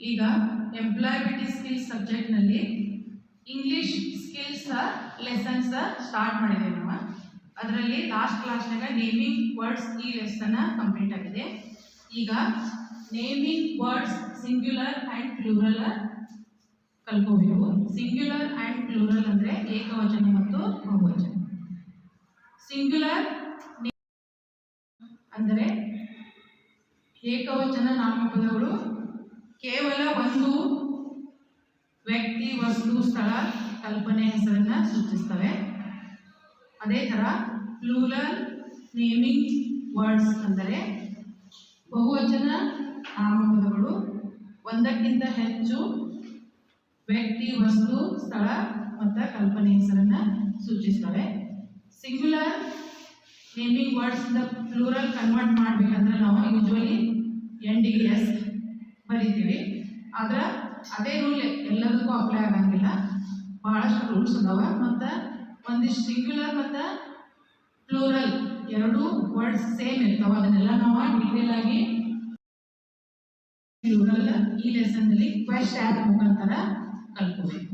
ಈಗ employability skills ಸಬ್ಜೆಕ್ಟ್ನಲ್ಲಿ English skills lessons start ಮಾಡಿದ್ದೇವೆ ನಾವು. ಅದರಲ್ಲಿ ಲಾಸ್ಟ್ ಕ್ಲಾಸ್ನಾಗ ನೇಮಿಂಗ್ ವರ್ಡ್ಸ್ ಈ ಲೆಸನ್ ಕಂಪ್ಲೀಟ್ ಆಗಿದೆ. ಈಗ naming words singular and plural ಕಲ್ಕೋಬೇಕು. ಸಿಂಗ್ಯುಲರ್ ಆ್ಯಂಡ್ ಪ್ಲೂರಲ್ ಅಂದರೆ ಏಕವಚನ ಮತ್ತು ಬಹುವಚನ. ಸಿಂಗ್ಯುಲರ್ ಅಂದರೆ ಏಕವಚನ ನಾಮಪದಗಳು ಕೇವಲ ಒಂದು ವ್ಯಕ್ತಿ, ವಸ್ತು, ಸ್ಥಳ, ಕಲ್ಪನೆ ಹೆಸರನ್ನು ಸೂಚಿಸ್ತವೆ. ಅದೇ ಥರ ಪ್ಲೂರಲ್ ನೇಮಿಂಗ್ ವರ್ಡ್ಸ್ ಅಂದರೆ ಬಹುವಚನ ನಾಮಪದಗಳು ಒಂದಕ್ಕಿಂತ ಹೆಚ್ಚು ವ್ಯಕ್ತಿ, ವಸ್ತು, ಸ್ಥಳ ಮತ್ತು ಕಲ್ಪನೆ ಹೆಸರನ್ನು ಸೂಚಿಸ್ತವೆ. Singular naming words plural convert ಮಾಡಬೇಕಂದ್ರೆ ನಾವು ಯೂಶ್ವಲಿ NDS ಬರಿತೀವಿ. ಆದ್ರೆ ಅದೇ ರೂಲ್ ಎಲ್ಲದಕ್ಕೂ ಅಪ್ಲೈ ಆಗಂಗಿಲ್ಲ, ಭಾಳಷ್ಟು ರೂಲ್ಸ್ ಅದಾವೆ. ಮತ್ತು ಒಂದಿಷ್ಟು ಸಿಂಗ್ಯುಲರ್ ಮತ್ತು ಪ್ಲೂರಲ್ ಎರಡೂ ವರ್ಡ್ಸ್ ಸೇಮ್ ಇರ್ತಾವೆ. ಅದನ್ನೆಲ್ಲ ನಾವು ಡೀಟೇಲ್ ಆಗಿ ಪ್ಲೂರಲ್ ಈ ಲೆಸನ್ನಲ್ಲಿ ಕ್ವೆಸ್ಟ್ ಆ್ಯಪ್ ಮುಖಾಂತರ ಕಲ್ತ್ಕೋಬೇಕು.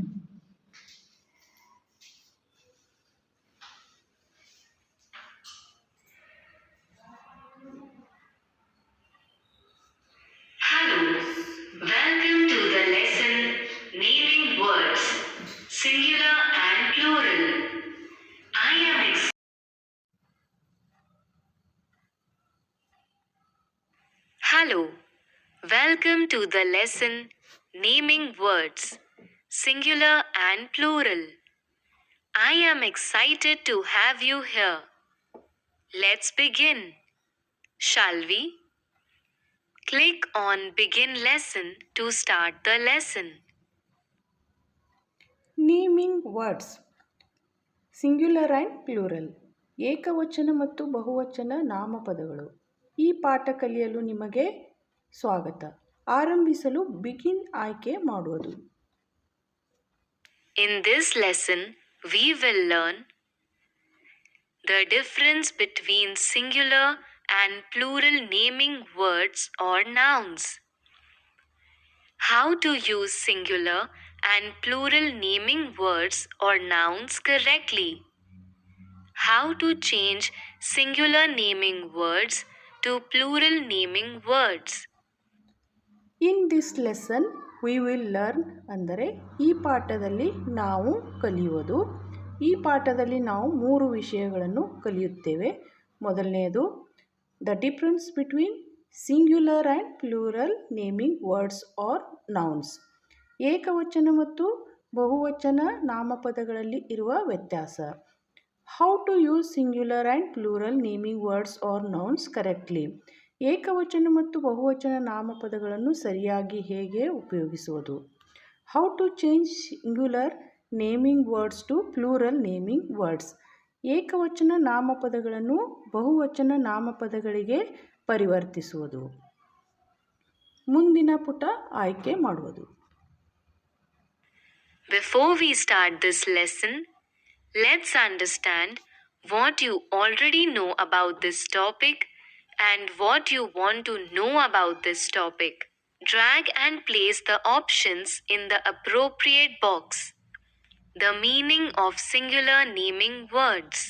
Welcome to the lesson Naming Words, Singular and Plural. I am Hello. Welcome to the lesson Naming Words, Singular and Plural. I am excited to have you here. Let's begin. Shall we? Click on Begin Lesson to start the lesson. Naming words singular and plural ಏಕವಚನ ಮತ್ತು ಬಹುವಚನ ನಾಮಪದಗಳು. ಈ ಪಾಠ ಕಲಿಯಲು ನಿಮಗೆ ಸ್ವಾಗತ. ಆರಂಭಿಸಲು ಬಿಗಿನ್ ಆಯ್ಕೆ ಮಾಡುವುದು. In this lesson, we will learn the difference between singular and plural naming words or nouns. How to use singular and plural naming words or nouns correctly. How to change singular naming words to plural naming words. In this lesson we will learn ಅಂದರೆ ಈ ಪಾಠದಲ್ಲಿ ನಾವು ಕಲಿಯುವುದು. ಈ ಪಾಠದಲ್ಲಿ ನಾವು 3 ವಿಷಯಗಳನ್ನು ಕಲಿಯುತ್ತೇವೆ. ಮೊದಲನೆಯದು the difference between singular and plural naming words R nouns. ಏಕವಚನ ಮತ್ತು ಬಹುವಚನ ನಾಮಪದಗಳಲ್ಲಿ ಇರುವ ವ್ಯತ್ಯಾಸ. How to use singular and plural naming words R nouns correctly. ಏಕವಚನ ಮತ್ತು ಬಹುವಚನ ನಾಮಪದಗಳನ್ನು ಸರಿಯಾಗಿ ಹೇಗೆ ಉಪಯೋಗಿಸುವುದು. How to change singular naming words to plural naming words. ಏಕವಚನ ನಾಮಪದಗಳನ್ನು ಬಹುವಚನ ನಾಮಪದಗಳಿಗೆ ಪರಿವರ್ತಿಸುವುದು. ಮುಂದಿನ ಪುಟ ಆಯ್ಕೆ ಮಾಡುವುದು. Before we start this lesson, let's understand what you already know about this topic and what you want to know about this topic. Drag and place the options in the appropriate box. The meaning of singular naming words.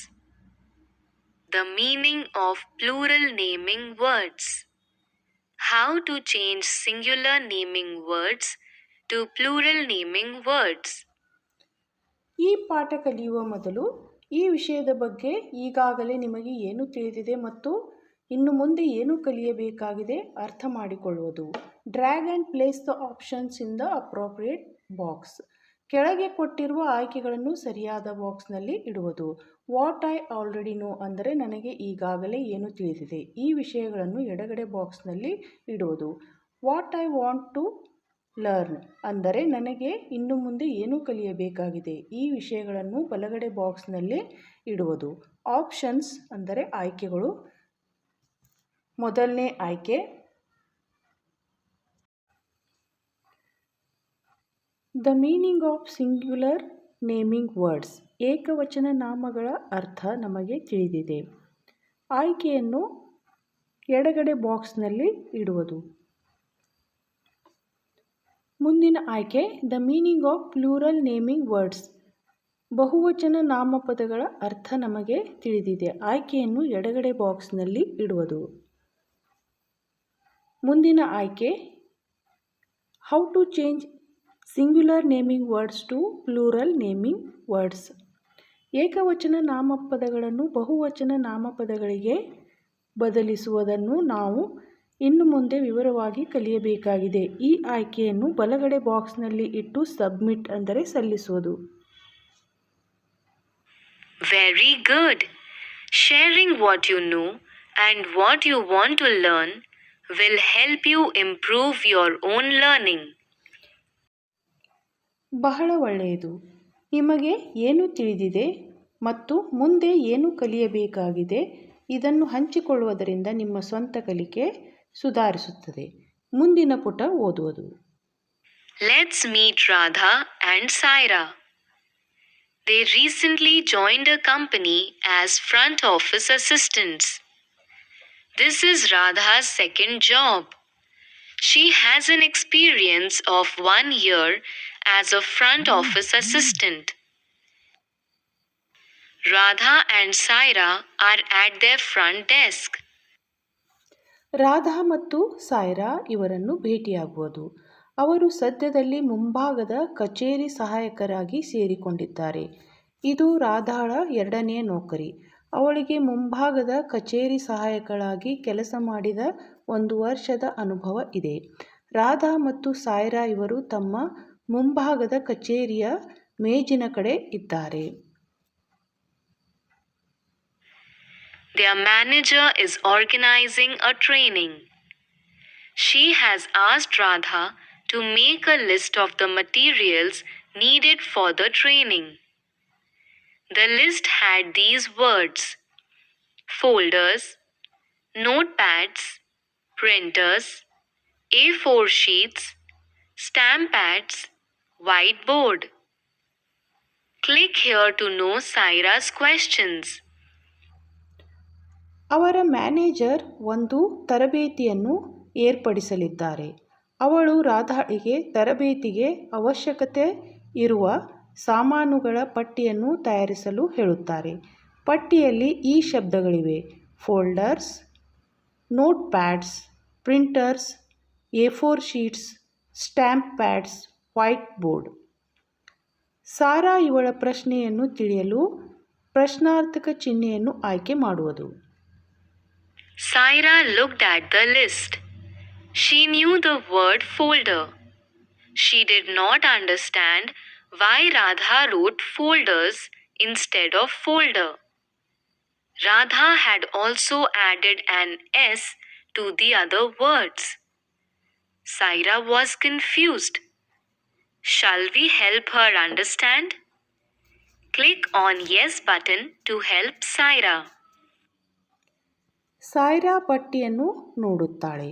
The meaning of plural naming words. How to change singular naming words to plural naming words. ಈ ಪಾಠ ಕಲಿಯುವ ಮೊದಲು ಈ ವಿಷಯದ ಬಗ್ಗೆ ಈಗಾಗಲೇ ನಿಮಗೆ ಏನು ತಿಳಿದಿದೆ ಮತ್ತು ಇನ್ನು ಮುಂದೆ ಏನು ಕಲಿಯಬೇಕಾಗಿದೆ ಅರ್ಥ ಮಾಡಿಕೊಳ್ಳುವುದು. Drag and place the options in the appropriate box. ಕೆಳಗೆ ಕೊಟ್ಟಿರುವ ಆಯ್ಕೆಗಳನ್ನು ಸರಿಯಾದ ಬಾಕ್ಸ್ನಲ್ಲಿ ಇಡುವುದು. ವಾಟ್ ಐ ಆಲ್ರೆಡಿ ನೋ ಅಂದರೆ ನನಗೆ ಈಗಾಗಲೇ ಏನು ತಿಳಿದಿದೆ. ಈ ವಿಷಯಗಳನ್ನು ಎಡಗಡೆ ಬಾಕ್ಸ್ನಲ್ಲಿ ಇಡುವುದು. What I want to learn ಅಂದರೆ ನನಗೆ ಇನ್ನು ಮುಂದೆ ಏನು ಕಲಿಯಬೇಕಾಗಿದೆ. ಈ ವಿಷಯಗಳನ್ನು ಬಲಗಡೆ ಬಾಕ್ಸ್ನಲ್ಲಿ ಇಡುವುದು. ಆಪ್ಷನ್ಸ್ ಅಂದರೆ ಆಯ್ಕೆಗಳು. ಮೊದಲನೇ ಆಯ್ಕೆ the meaning of singular naming words. ಏಕವಚನ ನಾಮಗಳ ಅರ್ಥ ನಮಗೆ ತಿಳಿದಿದೆ. ಆಯ್ಕೆಯನ್ನು ಎಡಗಡೆ ಬಾಕ್ಸ್ನಲ್ಲಿ ಇಡುವುದು. ಮುಂದಿನ ಆಯ್ಕೆ the meaning of plural naming words. ಬಹುವಚನ ನಾಮಪದಗಳ ಅರ್ಥ ನಮಗೆ ತಿಳಿದಿದೆ. ಆಯ್ಕೆಯನ್ನು ಎಡಗಡೆ ಬಾಕ್ಸ್ನಲ್ಲಿ ಇಡುವುದು. ಮುಂದಿನ ಆಯ್ಕೆ how to change singular naming words to plural naming words. ಏಕವಚನ ನಾಮಪದಗಳನ್ನು ಬಹುವಚನ ನಾಮಪದಗಳಿಗೆ ಬದಲಿಸುವುದನ್ನು ನಾವು ಇನ್ನು ಮುಂದೆ ವಿವರವಾಗಿ ಕಲಿಯಬೇಕಾಗಿದೆ. ಈ ಆಯ್ಕೆಯನ್ನು ಬಲಗಡೆ ಬಾಕ್ಸ್ನಲ್ಲಿ ಇಟ್ಟು ಸಬ್ಮಿಟ್ ಅಂದರೆ ಸಲ್ಲಿಸುವುದು. Very good. Sharing what you know and what you want to learn will help you improve your own learning. ಬಹಳ ಒಳ್ಳೆಯದು. ನಿಮಗೆ ಏನು ತಿಳಿದಿದೆ ಮತ್ತು ಮುಂದೆ ಏನು ಕಲಿಯಬೇಕಾಗಿದೆ ಇದನ್ನು ಹಂಚಿಕೊಳ್ಳುವುದರಿಂದ ನಿಮ್ಮ ಸ್ವಂತ ಕಲಿಕೆ ಸುಧಾರಿಸುತ್ತದೆ. ಮುಂದಿನ ಪುಟ ಓದುವುದು. Let's meet Radha and Saira. They recently joined a company as front office assistants. This is Radha's second job. She has an experience of 1 year as a front office assistant. Radha and Saira are at their front desk. Radha ಮತ್ತು ಸಾಯ್ರಾ ಇವರನ್ನು ಭೇಟಿಯಾಗುವುದು. ಅವರು ಸದ್ಯದಲ್ಲಿ ಮುಂಭಾಗದ ಕಚೇರಿ ಸಹಾಯಕರಾಗಿ ಸೇರಿಕೊಂಡಿದ್ದಾರೆ. ಇದು ರಾಧಾಳ ಎರಡನೆಯ ನೌಕರಿ. ಅವಳಿಗೆ ಮುಂಭಾಗದ ಕಚೇರಿ ಸಹಾಯಕಳಾಗಿ ಕೆಲಸ ಮಾಡಿದ 1 ವರ್ಷದ ಅನುಭವ ಇದೆ. ರಾಧಾ ಮತ್ತು ಸಾಯ್ರಾ ಇವರು ತಮ್ಮ ಮುಂಭಾಗದ ಕಚೇರಿಯ ಮೇಜಿನ ಕಡೆ ಇದ್ದಾರೆ. Their manager is organizing a training. She has asked Radha to make a list of the materials needed for the training. The list had these words: folders, notepads, printers, A4 sheets, stamp pads, whiteboard. Click here to know Saira's questions. ಅವರ manager ಒಂದು ತರಬೇತಿಯನ್ನು ಏರ್ಪಡಿಸಲಿದ್ದಾರೆ. ಅವಳು ರಾಧಾಳಿಗೆ ತರಬೇತಿಗೆ ಅವಶ್ಯಕತೆ ಇರುವ ಸಾಮಾನುಗಳ ಪಟ್ಟಿಯನ್ನು ತಯಾರಿಸಲು ಹೇಳುತ್ತಾರೆ. ಪಟ್ಟಿಯಲ್ಲಿ ಈ ಶಬ್ದಗಳಿವೆ: folders, note pads, printers, A4 sheets, stamp pads, white board. Sara ಇವಳ ಪ್ರಶ್ನೆಯನ್ನು ತಿಳಿಯಲು ಪ್ರಶ್ನಾರ್ಥಕ ಚಿಹ್ನೆಯನ್ನು ಆಯ್ಕೆ ಮಾಡುವುದು. Saira looked at the list. She knew the word folder. She did not understand why Radha wrote folders instead of folder. Radha had also added an S to the other words. Saira was confused. Shall we help her understand? Click on Yes button to help Saira. ಸಾಯ್ರಾ ಪಟ್ಟಿಯನ್ನು ನೋಡುತ್ತಾಳೆ.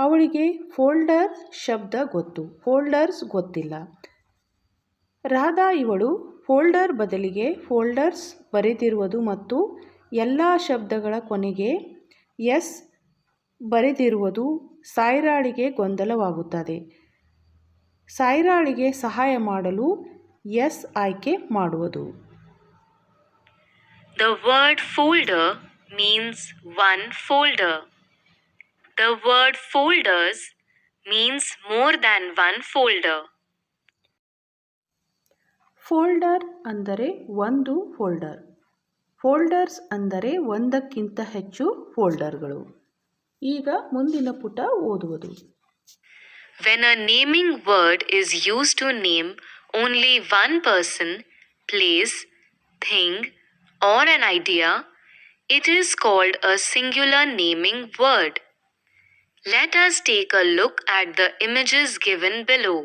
ಅವಳಿಗೆ folder ಶಬ್ದ ಗೊತ್ತು, folders ಗೊತ್ತಿಲ್ಲ. ರಾಧಾ ಇವಳು folder ಬದಲಿಗೆ folders ಬರೆದಿರುವುದು ಮತ್ತು ಎಲ್ಲ ಶಬ್ದಗಳ ಕೊನೆಗೆ ಎಸ್ ಬರೆದಿರುವುದು ಸಾಯ್ರಾಳಿಗೆ ಗೊಂದಲವಾಗುತ್ತದೆ. ಸಾಯ್ರಾಳಿಗೆ ಸಹಾಯ ಮಾಡಲು ಎಸ್ ಆಯ್ಕೆ ಮಾಡುವುದು. The word folder means one folder. The word folders means more than one folder. Folder ಅಂದರೆ ಒಂದು ಫೋಲ್ಡರ್, ಫೋಲ್ಡರ್ಸ್ ಅಂದರೆ ಒಂದಕ್ಕಿಂತ ಹೆಚ್ಚು ಫೋಲ್ಡರ್ಗಳು. ಈಗ ಮುಂದಿನ ಪುಟ ಓದುವುದು. When a naming word is used to name only one person, place, thing, or an idea, it is called a singular naming word. Let us take a look at the images given below.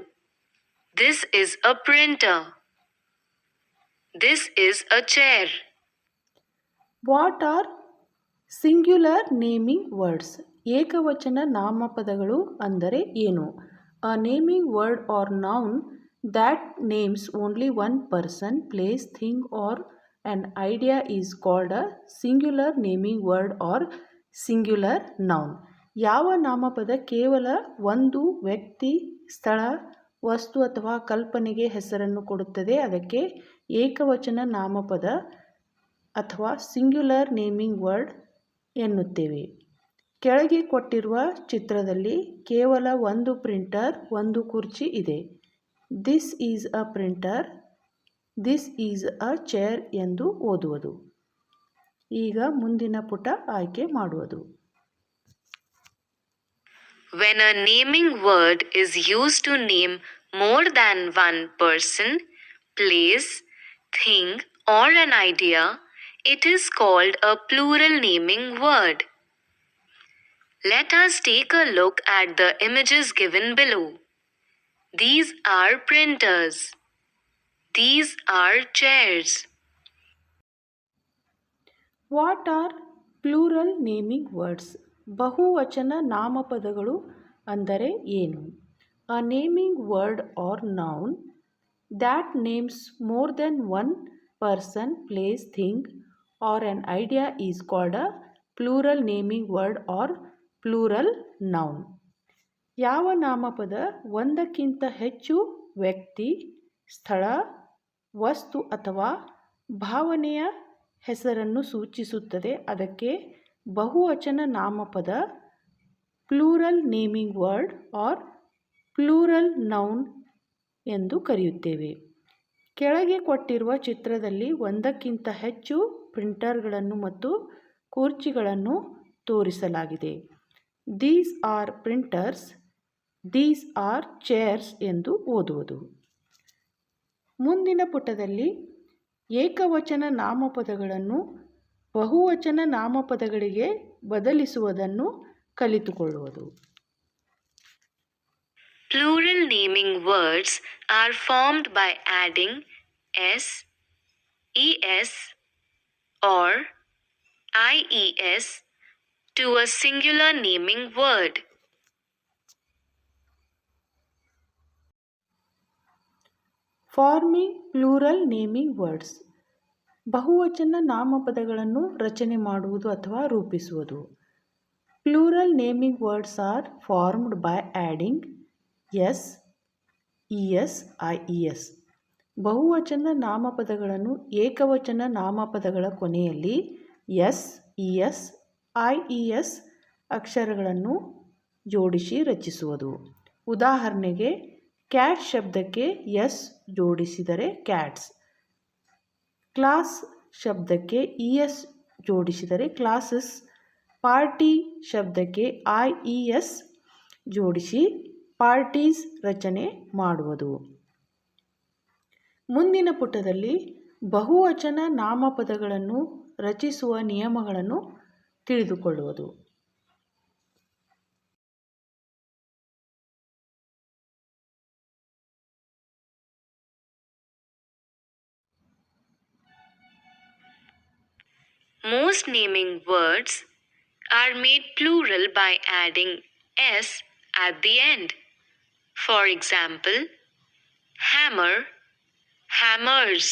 This is a printer. This is a chair. What are singular naming words? ಏಕವಚನ ನಾಮಪದಗಳು ಅಂದರೆ ಏನು? A naming word or noun that names only one person, place, thing or an idea is called a singular naming word or singular noun. ಯಾವ ನಾಮಪದ ಕೇವಲ ಒಂದು ವ್ಯಕ್ತಿ, ಸ್ಥಳ, ವಸ್ತು ಅಥವಾ ಕಲ್ಪನೆಗೆ ಹೆಸರನ್ನು ಕೊಡುತ್ತದೆ. ಅದಕ್ಕೆ ಏಕವಚನ ನಾಮಪದ ಅಥವಾ ಸಿಂಗ್ಯುಲರ್ ನೇಮಿಂಗ್ ವರ್ಡ್ ಎನ್ನುತ್ತೇವೆ. ಕೆಳಗೆ ಕೊಟ್ಟಿರುವ ಚಿತ್ರದಲ್ಲಿ ಕೇವಲ ಒಂದು ಪ್ರಿಂಟರ್, ಒಂದು ಕುರ್ಚಿ ಇದೆ. This is a printer, this is a chair ಎಂದು ಓದುವುದು. ಈಗ ಮುಂದಿನ ಪುಟ ಆಯ್ಕೆ ಮಾಡುವುದು. When a naming word is used to name more than one person, place, thing, or an idea, it is called a plural naming word. Let us take a look at the images given below. These are printers. These are chairs. What are plural naming words? ಬಹುವಚನ ನಾಮಪದಗಳು ಅಂದರೆ ಏನು? A naming word or noun that names more than one person, place, thing or an idea is called a plural naming word or plural noun. ಯಾವ ನಾಮಪದ ಒಂದಕ್ಕಿಂತ ಹೆಚ್ಚು ವ್ಯಕ್ತಿ, ಸ್ಥಳ, ವಸ್ತು ಅಥವಾ ಭಾವನೆಯ ಹೆಸರನ್ನು ಸೂಚಿಸುತ್ತದೆ ಅದಕ್ಕೆ ಬಹುವಚನ ನಾಮಪದ, plural naming word or plural noun ಎಂದು ಕರೆಯುತ್ತೇವೆ. ಕೆಳಗೆ ಕೊಟ್ಟಿರುವ ಚಿತ್ರದಲ್ಲಿ ಒಂದಕ್ಕಿಂತ ಹೆಚ್ಚು ಪ್ರಿಂಟರ್ಗಳನ್ನು ಮತ್ತು ಕುರ್ಚಿಗಳನ್ನು ತೋರಿಸಲಾಗಿದೆ. These are printers, these are chairs ಎಂದು ಓದುವುದು. ಮುಂದಿನ ಪುಟದಲ್ಲಿ ಏಕವಚನ ನಾಮಪದಗಳನ್ನು ಬಹುವಚನ ನಾಮಪದಗಳಿಗೆ ಬದಲಿಸುವುದನ್ನು ಕಲಿತುಕೊಳ್ಳುವುದು. Plural naming words are formed by adding s, es, or ies to a singular naming word. Forming plural naming words. ಬಹುವಚನ ನಾಮಪದಗಳನ್ನು ರಚನೆ ಮಾಡುವುದು ಅಥವಾ ರೂಪಿಸುವುದು. Plural naming words are formed by adding S, E S, I E S. ಬಹುವಚನ ನಾಮಪದಗಳನ್ನು ಏಕವಚನ ನಾಮಪದಗಳ ಕೊನೆಯಲ್ಲಿ ಎಸ್, ಇಎಸ್, ಐಇಎಸ್ ಅಕ್ಷರಗಳನ್ನು ಜೋಡಿಸಿ ರಚಿಸುವುದು. ಉದಾಹರಣೆಗೆ ಕ್ಯಾಟ್ ಶಬ್ದಕ್ಕೆ ಎಸ್ ಜೋಡಿಸಿದರೆ ಕ್ಯಾಟ್ಸ್, ಕ್ಲಾಸ್ ಶಬ್ದಕ್ಕೆ ಇಎಸ್ ಜೋಡಿಸಿದರೆ ಕ್ಲಾಸಸ್, ಪಾರ್ಟಿ ಶಬ್ದಕ್ಕೆ ಐಇಎಸ್ ಜೋಡಿಸಿ ಪಾರ್ಟೀಸ್ ರಚನೆ ಮಾಡುವುದು. ಮುಂದಿನ ಪುಟದಲ್ಲಿ ಬಹುವಚನ ನಾಮಪದಗಳನ್ನು ರಚಿಸುವ ನಿಯಮಗಳನ್ನು ತಿಳಿದುಕೊಳ್ಳುವುದು. Most naming words are made plural by adding s at the end. For example, hammer, hammers,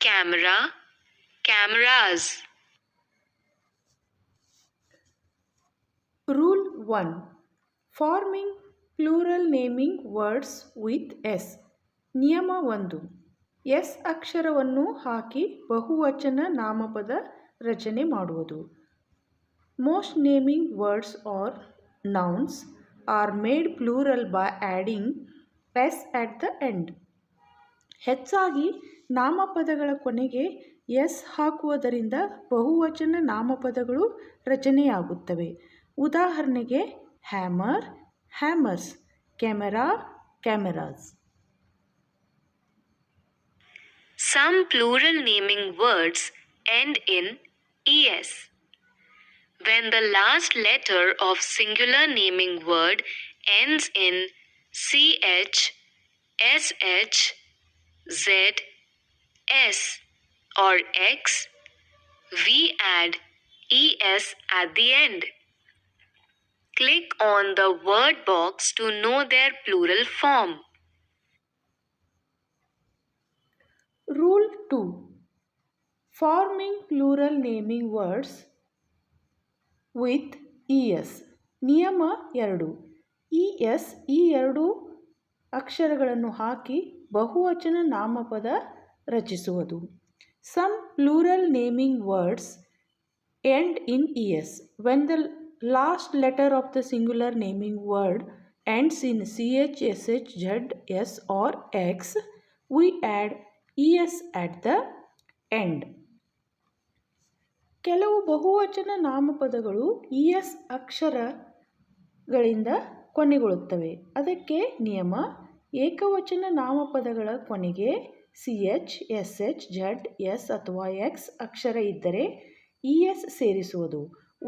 camera, cameras. Rule 1. Forming plural naming words with S. ನಿಯಮ 1. ಎಸ್ ಅಕ್ಷರವನ್ನು ಹಾಕಿ ಬಹುವಚನ ನಾಮಪದ ರಚನೆ ಮಾಡುವುದು. Most naming words R nouns are made plural by adding S at the end. ಹೆಚ್ಚಾಗಿ ನಾಮಪದಗಳ ಕೊನೆಗೆ ಎಸ್ ಹಾಕುವುದರಿಂದ ಬಹುವಚನ ನಾಮಪದಗಳು ರಚನೆಯಾಗುತ್ತವೆ. ಉದಾಹರಣೆಗೆ hammer, hammers, camera, cameras. Some plural naming words end in es. When the last letter of singular naming word ends in ch, sh, z, s, or x, we add es at the end. Click on the word box to know their plural form. Rule 2. Farming plural naming words with ES. ನಿಯಮ 2. ES ಈ ಎರಡು ಅಕ್ಷರಗಳನ್ನು ಹಾಕಿ ಬಹುವಚನ ನಾಮಪದ ರಚಿಸುವುದು. Some plural naming words end in es. When the last letter of the singular naming word ends in ch, sh, z, s or x, we add es at the end. ಕೆಲವು ಬಹುವಚನ ನಾಮಪದಗಳು es ಅಕ್ಷರಗಳಿಂದ ಕೊನೆಗೊಳ್ಳುತ್ತವೆ. ಅದಕ್ಕೆ ನಿಯಮ: ಏಕವಚನ ನಾಮಪದಗಳ ಕೊನೆಗೆ ch, sh, z, s ಅಥವಾ x ಅಕ್ಷರ ಇದ್ದರೆ es ಸೇರಿಸುವುದು.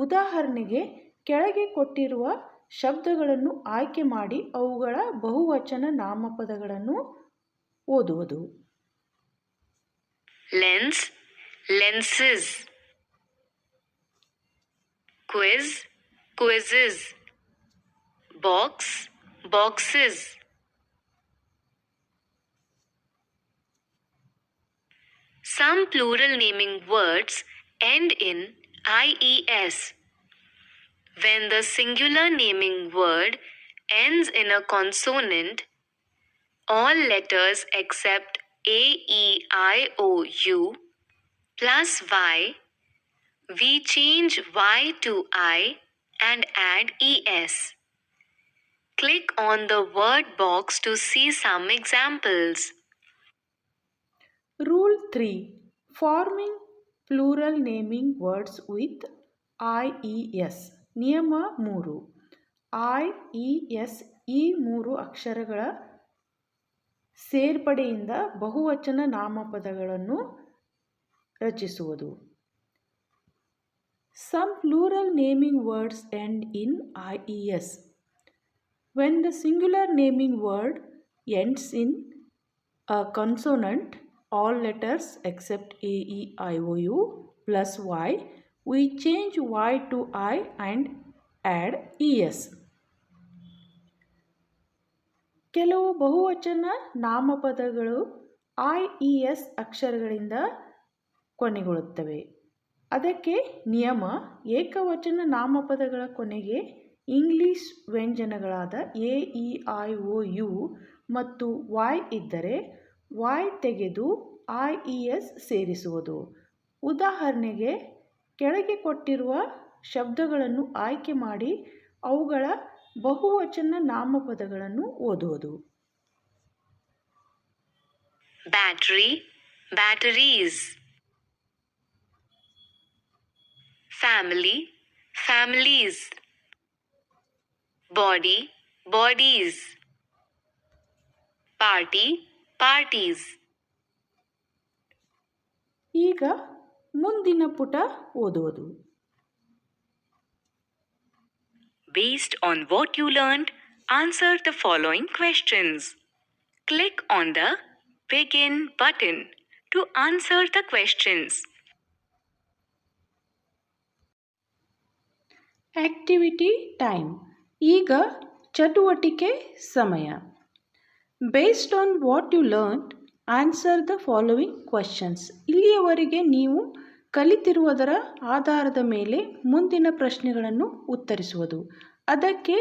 ಉದಾಹರಣೆಗೆ, ಕೆಳಗೆ ಕೊಟ್ಟಿರುವ ಶಬ್ದಗಳನ್ನು ಆಯ್ಕೆ ಮಾಡಿ ಅವುಗಳ ಬಹುವಚನ ನಾಮಪದಗಳನ್ನು ಓದುವುದು. Lens, lenses. Quiz, quizzes. Box, boxes. Some plural naming words end in ies. When the singular naming word ends in a consonant, all letters except a, e, I, o, u plus y, we change y to I and add es. Click on the word box to see some examples. Rule 3. Forming plural naming words with ies. ನಿಯಮ 3. ies ಈ 3 ಅಕ್ಷರಗಳ ಸೇರ್ಪಡೆಯಿಂದ ಬಹುವಚನ ನಾಮಪದಗಳನ್ನು ರಚಿಸುವುದು. Some plural naming words end in ies. When the singular naming word ends in a consonant, all letters except a, e, I, o, u plus y, we change y to I and add es. ಕೆಲವು ಬಹುವಚನ ನಾಮಪದಗಳು ies ಅಕ್ಷರಗಳಿಂದ ಕೊನೆಗೊಳ್ಳುತ್ತವೆ. ಅದಕ್ಕೆ ನಿಯಮ: ಏಕವಚನ ನಾಮಪದಗಳ ಕೊನೆಗೆ English ವ್ಯಂಜನಗಳಾದ A, E, I, O, U ಮತ್ತು y ಇದ್ದರೆ y ತೆಗೆದು ies ಸೇರಿಸುವುದು. ಉದಾಹರಣೆಗೆ, ಕೆಳಗೆ ಕೊಟ್ಟಿರುವ ಶಬ್ದಗಳನ್ನು ಆಯ್ಕೆ ಮಾಡಿ ಅವುಗಳ ಬಹುವಚನ ನಾಮಪದಗಳನ್ನು ಓದುವುದು. Battery, batteries. Family, families. Body, bodies. Party, parties. ಈಗ ಮುಂದಿನ ಪುಟ ಓದುವುದು. Based on what you learned, answer the following questions. Click on the Begin button to answer the questions. Activity time. ಈಗ ಚಟುವಟಿಕೆ ಸಮಯ. Based on what you learned, answer the following questions. ಇಲ್ಲಿಯವರೆಗೆ ನೀವು ಕಲಿತಿರುವುದರ ಆಧಾರದ ಮೇಲೆ ಮುಂದಿನ ಪ್ರಶ್ನೆಗಳನ್ನು ಉತ್ತರಿಸುವುದು. ಅದಕ್ಕೆ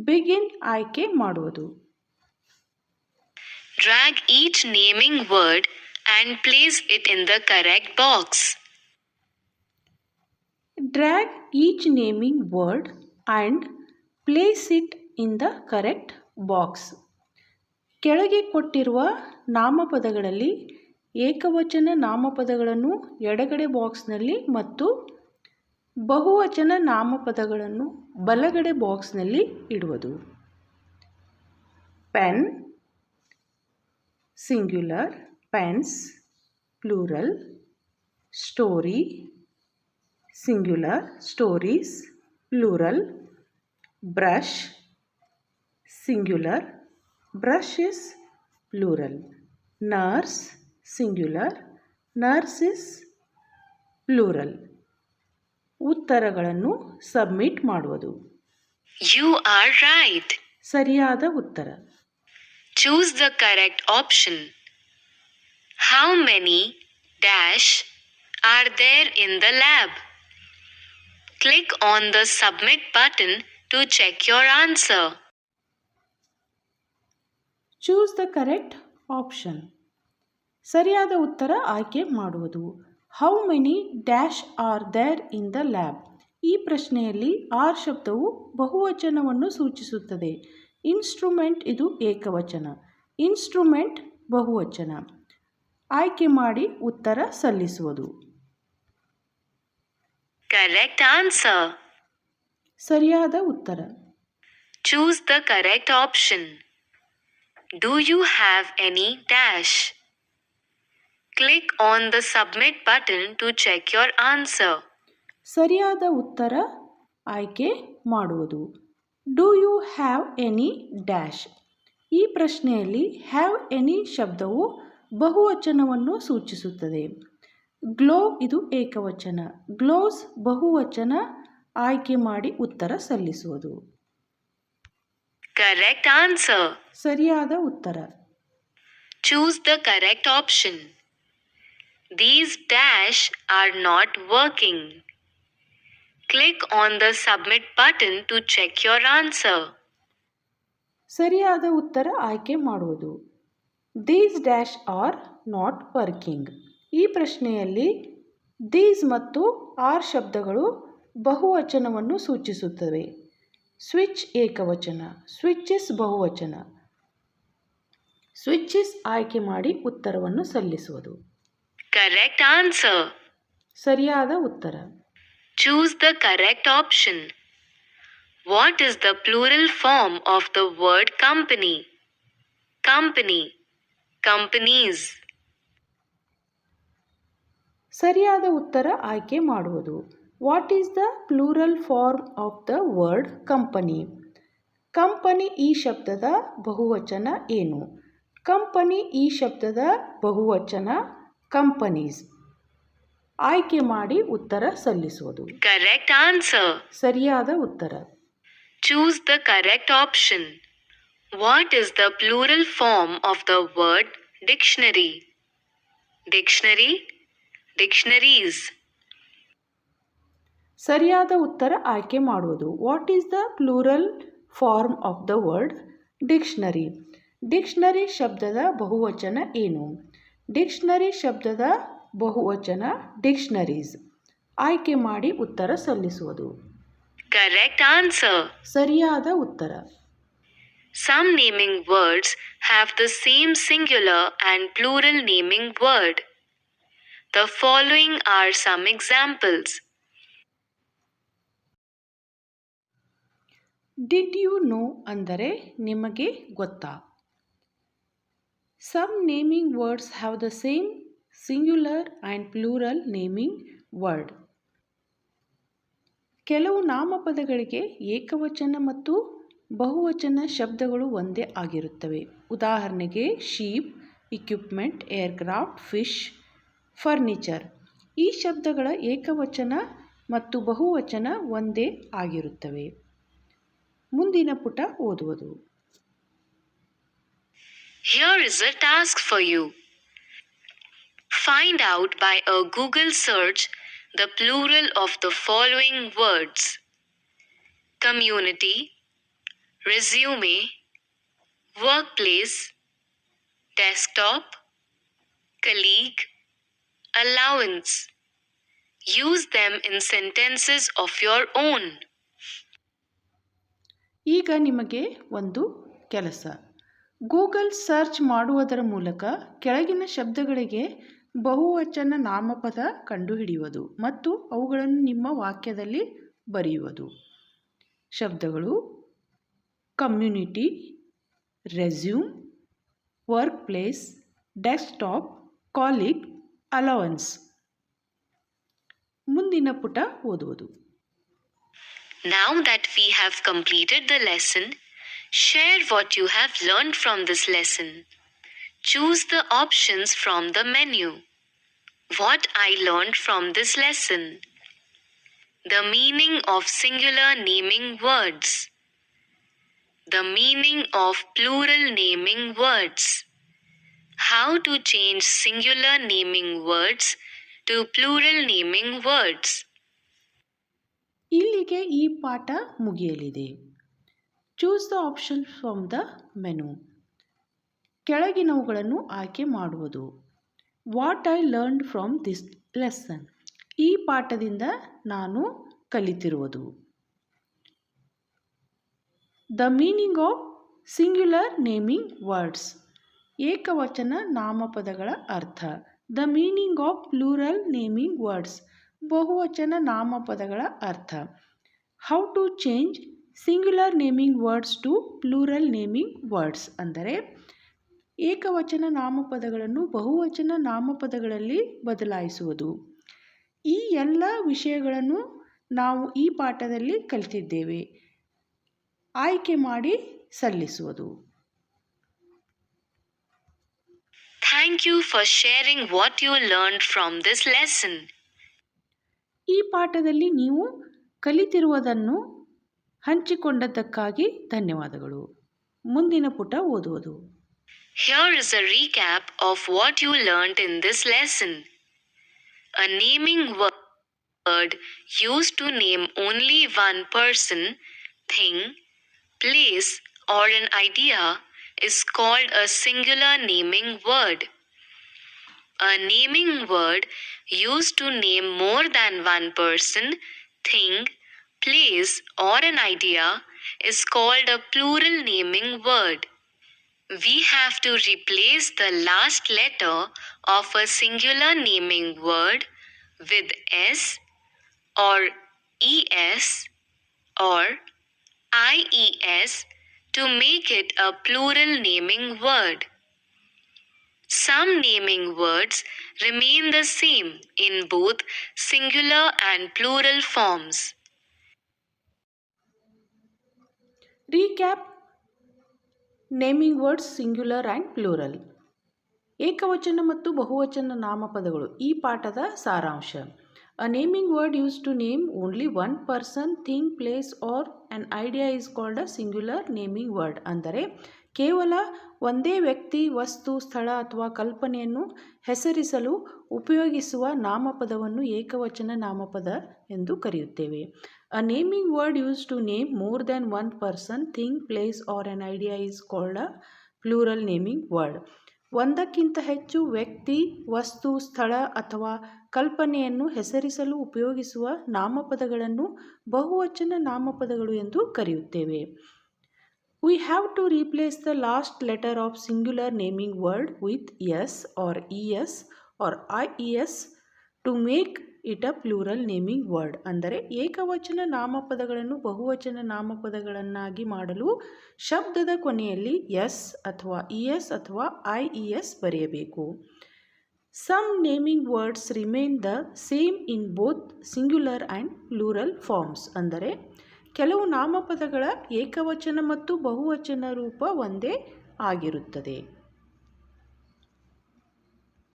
ಬಿಗಿನ್ ಆಯ್ಕೆ ಮಾಡುವುದು. Drag each naming word and place it in the correct box. Drag each naming word and place it in the correct box. ಕೆಳಗೆ ಕೊಟ್ಟಿರುವ ನಾಮಪದಗಳಲ್ಲಿ ಏಕವಚನ ನಾಮಪದಗಳನ್ನು ಎಡಗಡೆ ಬಾಕ್ಸ್ನಲ್ಲಿ ಮತ್ತು ಬಹುವಚನ ನಾಮಪದಗಳನ್ನು ಬಲಗಡೆ ಬಾಕ್ಸ್ನಲ್ಲಿ ಇಡುವುದು. Pen, singular, pens, plural. Story, singular, stories, plural. Brush, singular, brushes, plural. Nurse, singular, nurses, plural. ಉತ್ತರಗಳನ್ನು ಸಬ್ಮಿಟ್ ಮಾಡುವುದು. You are right. ಸರಿಯಾದ ಉತ್ತರ. Choose the correct option. How many dash are there in the lab? Click on the submit button to check your answer. Choose the correct option. ಸರಿಯಾದ ಉತ್ತರ ಆಯ್ಕೆ ಮಾಡುವುದು. How many dash are there in the lab. ಈ ಪ್ರಶ್ನೆಯಲ್ಲಿ R ಶಬ್ದವು ಬಹುವಚನವನ್ನು ಸೂಚಿಸುತ್ತದೆ. Instrument ಇದು ಏಕವಚನ, ಇನ್ಸ್ಟ್ರೂಮೆಂಟ್ ಬಹುವಚನ. ಆಯ್ಕೆ ಮಾಡಿ ಉತ್ತರ ಸಲ್ಲಿಸುವುದು. Correct answer. ಸರಿಯಾದ ಉತ್ತರ. Choose the correct option. Do you have any dash? Click on the submit button to check your answer. ಸರಿಯಾದ ಉತ್ತರ ಆಯ್ಕೆ ಮಾಡುವುದು. Do you have any dash. ಈ ಪ್ರಶ್ನೆಯಲ್ಲಿ ಹ್ಯಾವ್ ಎನಿ ಶಬ್ದವು ಬಹುವಚನವನ್ನು ಸೂಚಿಸುತ್ತದೆ. ಗ್ಲೋ ಇದು ಏಕವಚನ, ಗ್ಲೋವ್ಸ್ ಬಹುವಚನ. ಆಯ್ಕೆ ಮಾಡಿ ಉತ್ತರ ಸಲ್ಲಿಸುವುದು. Correct answer. ಸರಿಯಾದ ಉತ್ತರ. Choose the correct option. These dash are not working. Click on the submit button to check your answer. ಸರಿಯಾದ ಉತ್ತರ ಆಯ್ಕೆ ಮಾಡುವುದು. These dash are not working. ಈ ಪ್ರಶ್ನೆಯಲ್ಲಿ ದೀಸ್ ಮತ್ತು ಆರ್ ಶಬ್ದಗಳು ಬಹುವಚನವನ್ನು ಸೂಚಿಸುತ್ತವೆ. ಸ್ವಿಚ್ ಏಕವಚನ, ಸ್ವಿಚಸ್ ಬಹುವಚನ. ಸ್ವಿಚಸ್ ಆಯ್ಕೆ ಮಾಡಿ ಉತ್ತರವನ್ನು ಸಲ್ಲಿಸುವುದು. Correct answer. ಸರಿಯಾದ ಉತ್ತರ. Choose the correct option. What is the plural form of the word company? Company. Companies. ಸರಿಯಾದ ಉತ್ತರ ಆಯ್ಕೆ ಮಾಡುವುದು. What is the plural form of the word company? Company ಈ ಶಬ್ದದ ಬಹುವಚನ ಏನು? ಕಂಪನಿ ಈ ಶಬ್ದದ ಬಹುವಚನ ಕಂಪನೀಸ್. ಆಯ್ಕೆ ಮಾಡಿ ಉತ್ತರ ಸಲ್ಲಿಸುವುದು. Correct answer. ಸರಿಯಾದ ಉತ್ತರ. Choose the correct option. What is the plural form of the word dictionary? Dictionary. Dictionaries. ಸರಿಯಾದ ಉತ್ತರ ಆಯ್ಕೆ ಮಾಡುವುದು. What is the plural form of the word dictionary? Dictionary ಶಬ್ದದ ಬಹುವಚನ ಏನು? ಡಿಕ್ಷನರಿ ಶಬ್ದದ ಬಹುವಚನ ಡಿಕ್ಷನರೀಸ್. ಆಯ್ಕೆ ಮಾಡಿ ಉತ್ತರ ಸಲ್ಲಿಸುವುದು. Correct answer. ಸರಿಯಾದ ಉತ್ತರ. Some naming words have the same singular and plural naming word. The following are some examples. Did you know ಅಂದರೆ ನಿಮಗೆ ಗೊತ್ತಾ? Some naming words have the same singular and plural naming word. ಕೆಲವು ನಾಮಪದಗಳಿಗೆ ಏಕವಚನ ಮತ್ತು ಬಹುವಚನ ಶಬ್ದಗಳು ಒಂದೇ ಆಗಿರುತ್ತವೆ. ಉದಾಹರಣೆಗೆ sheep, equipment, aircraft, fish, furniture. ಈ ಶಬ್ದಗಳ ಏಕವಚನ ಮತ್ತು ಬಹುವಚನ ಒಂದೇ ಆಗಿರುತ್ತವೆ. ಮುಂದಿನ ಪುಟ ಓದುವುದು. Here is a task for you. Find out by a Google search the plural of the following words: community, resume, workplace, desktop, colleague, allowance. Use them in sentences of your own. ಈಗ ನಿಮಗೆ ಒಂದು ಕೆಲಸ. Google search ಮಾಡುವುದರ ಮೂಲಕ ಕೆಳಗಿನ ಶಬ್ದಗಳಿಗೆ ಬಹುವಚನ ನಾಮಪದ ಕಂಡುಹಿಡಿಯುವುದು ಮತ್ತು ಅವುಗಳನ್ನು ನಿಮ್ಮ ವಾಕ್ಯದಲ್ಲಿ ಬರೆಯುವುದು. ಶಬ್ದಗಳು: community, resume, work place, desktop, colleague, allowance. ಮುಂದಿನ ಪುಟ ಓದುವುದು. Now that we have completed the lesson, share what you have learned from this lesson. Choose the options from the menu. What I learned from this lesson. The meaning of singular naming words. The meaning of plural naming words. How to change singular naming words to plural naming words. ಇಲ್ಲಿಗೆ ಈ ಪಾಠ ಮುಗಿಯಲಿದೆ. Choose the option from the menu. ಕೆಳಗಿನವುಗಳನ್ನು ಆಯ್ಕೆ ಮಾಡುವುದು. What I learned from this lesson. ಈ ಪಾಠದಿಂದ ನಾನು ಕಲಿತಿರುವುದು. The meaning of singular naming words. ಏಕವಚನ ನಾಮಪದಗಳ ಅರ್ಥ. The meaning of plural naming words. ಬಹುವಚನ ನಾಮಪದಗಳ ಅರ್ಥ. How to change singular naming words to plural naming words. ಅಂದರೆ ಏಕವಚನ ನಾಮಪದಗಳನ್ನು ಬಹುವಚನ ನಾಮಪದಗಳಲ್ಲಿ ಬದಲಾಯಿಸುವುದು. ಈ ಎಲ್ಲ ವಿಷಯಗಳನ್ನು ನಾವು ಈ ಪಾಠದಲ್ಲಿ ಕಲಿತಿದ್ದೇವೆ. ಆಯ್ಕೆ ಮಾಡಿ ಸಲ್ಲಿಸುವುದು. Thank you for sharing what you learned from this lesson. ಈ ಪಾಠದಲ್ಲಿ ನೀವು ಕಲಿತಿರುವುದನ್ನು ಹಂಚಿಕೊಂಡದ್ದಕ್ಕಾಗಿ ಧನ್ಯವಾದಗಳು. ಮುಂದಿನ ಪುಟ ಓದುವುದು. Here is a recap of what you learned in this lesson. A naming word used to name only one person, thing, place, or an idea is called a singular naming word. A naming word used to name more than one person, thing, place, or an idea is called a plural naming word. We have to replace the last letter of a singular naming word with S or ES or IES to make it a plural naming word. Some naming words remain the same in both singular and plural forms. Recap naming words singular and plural. ಏಕವಚನ ಮತ್ತು ಬಹುವಚನ ನಾಮಪದಗಳು ಈ ಪಾಠದ ಸಾರಾಂಶ. A naming word use to name only one person, thing, place or an idea is called a singular naming word. ಅಂದರೆ ಕೇವಲ ಒಂದೇ ವ್ಯಕ್ತಿ, ವಸ್ತು, ಸ್ಥಳ ಅಥವಾ ಕಲ್ಪನೆಯನ್ನು ಹೆಸರಿಸಲು ಉಪಯೋಗಿಸುವ ನಾಮಪದವನ್ನು ಏಕವಚನ ನಾಮಪದ ಎಂದು ಕರೆಯುತ್ತೇವೆ. A naming word use to name more than one person, thing, place or an idea is called a plural naming word. ಒಂದಕ್ಕಿಂತ ಹೆಚ್ಚು ವ್ಯಕ್ತಿ, ವಸ್ತು, ಸ್ಥಳ ಅಥವಾ ಕಲ್ಪನೆಯನ್ನು ಹೆಸರಿಸಲು ಉಪಯೋಗಿಸುವ ನಾಮಪದಗಳನ್ನು ಬಹುವಚನ ನಾಮಪದಗಳು ಎಂದು ಕರೆಯುತ್ತೇವೆ. We have to replace the last letter of singular naming word with S or ES or IES to make it a plural naming word. ಅಂದರೆ ಏಕವಚನ ನಾಮಪದಗಳನ್ನು ಬಹುವಚನ ನಾಮಪದಗಳನ್ನಾಗಿ ಮಾಡಲು ಶಬ್ದದ ಕೊನೆಯಲ್ಲಿ ಎಸ್ ಅಥವಾ ಇಎಸ್ ಅಥವಾ IES ಬರೆಯಬೇಕು. Some naming words remain the same in both singular and plural forms. ಅಂದರೆ ಕೆಲವು ನಾಮಪದಗಳ ಏಕವಚನ ಮತ್ತು ಬಹುವಚನ ರೂಪ ಒಂದೇ ಆಗಿರುತ್ತದೆ.